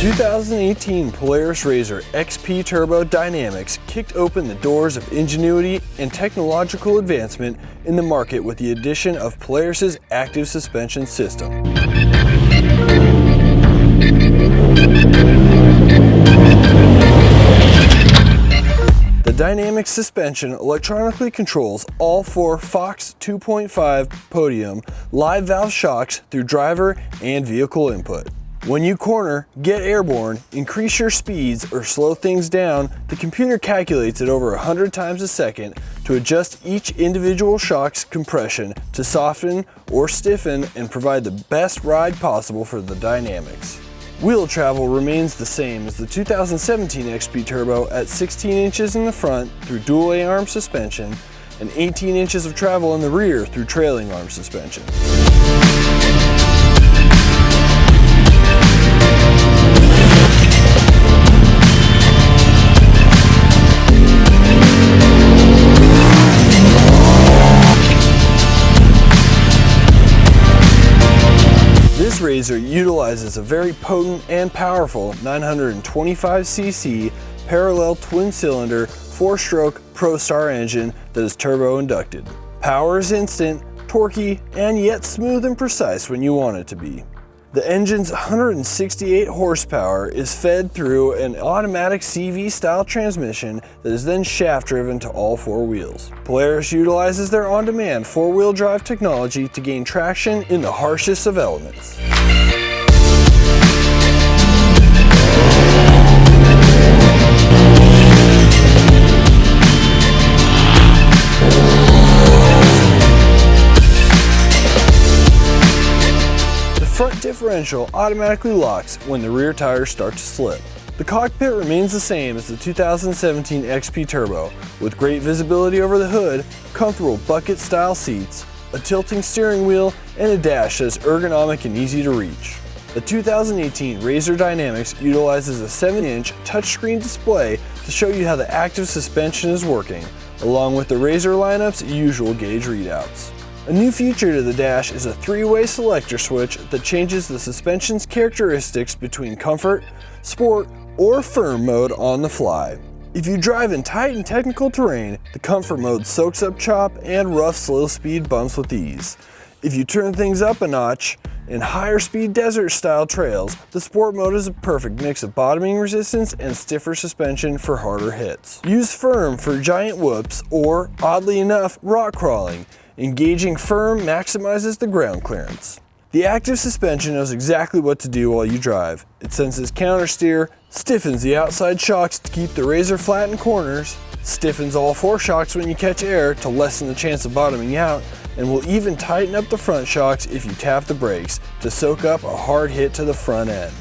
The 2018 Polaris RZR XP Turbo Dynamics kicked open the doors of ingenuity and technological advancement in the market with the addition of Polaris's active suspension system. The dynamic suspension electronically controls all 4 Fox 2.5 podium live valve shocks through driver and vehicle input. When you corner, get airborne, increase your speeds, or slow things down, the computer calculates it over 100 times a second to adjust each individual shock's compression to soften or stiffen and provide the best ride possible for the dynamics. Wheel travel remains the same as the 2017 XP Turbo at 16 inches in the front through dual A-arm suspension and 18 inches of travel in the rear through trailing arm suspension. This RZR utilizes a very potent and powerful 925cc parallel twin-cylinder 4-stroke ProStar engine that is turbo-inducted. Power is instant, torquey, and yet smooth and precise when you want it to be. The engine's 168 horsepower is fed through an automatic CV-style transmission that is then shaft-driven to all 4 wheels. Polaris utilizes their on-demand 4-wheel drive technology to gain traction in the harshest of elements. The front differential automatically locks when the rear tires start to slip. The cockpit remains the same as the 2017 XP Turbo, with great visibility over the hood, comfortable bucket-style seats, a tilting steering wheel, and a dash that is ergonomic and easy to reach. The 2018 RZR DYNAMIX utilizes a 7-inch touchscreen display to show you how the active suspension is working, along with the RZR lineup's usual gauge readouts. A new feature to the dash is a 3-way selector switch that changes the suspension's characteristics between comfort, sport, or firm mode on the fly. If you drive in tight and technical terrain, the comfort mode soaks up chop and rough slow speed bumps with ease. If you turn things up a notch in higher speed desert style trails, the sport mode is a perfect mix of bottoming resistance and stiffer suspension for harder hits. Use firm for giant whoops or, oddly enough, rock crawling. Engaging firm maximizes the ground clearance. The active suspension knows exactly what to do while you drive. It senses counter steer, stiffens the outside shocks to keep the RZR flat in corners, stiffens all 4 shocks when you catch air to lessen the chance of bottoming out, and will even tighten up the front shocks if you tap the brakes to soak up a hard hit to the front end.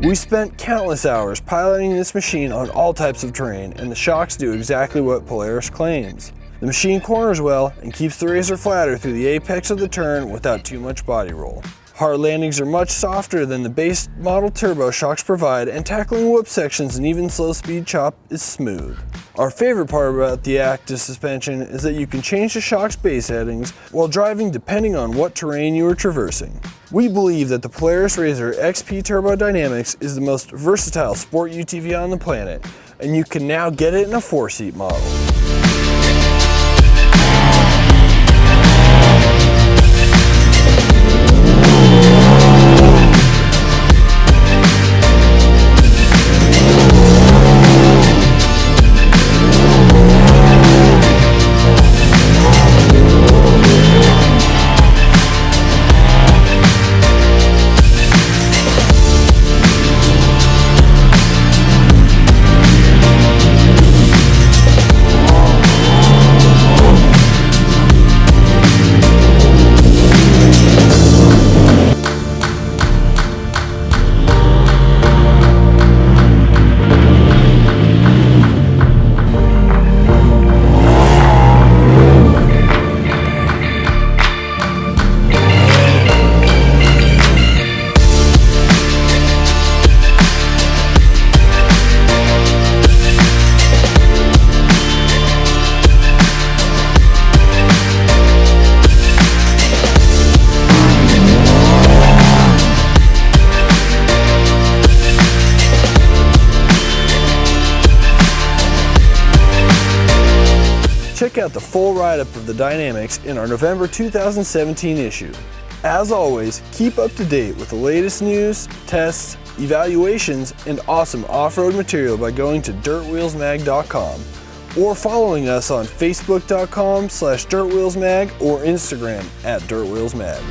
We spent countless hours piloting this machine on all types of terrain, and the shocks do exactly what Polaris claims. The machine corners well and keeps the RZR flatter through the apex of the turn without too much body roll. Hard landings are much softer than the base model turbo shocks provide, and tackling whoop sections and even slow speed chop is smooth. Our favorite part about the active suspension is that you can change the shock's base settings while driving depending on what terrain you are traversing. We believe that the Polaris RZR XP Turbo Dynamics is the most versatile sport UTV on the planet, and you can now get it in a 4-seat model. check out the full write-up of the Dynamics in our November 2017 issue. As always, keep up to date with the latest news, tests, evaluations, and awesome off-road material by going to dirtwheelsmag.com or following us on facebook.com/dirtwheelsmag or Instagram @dirtwheelsmag.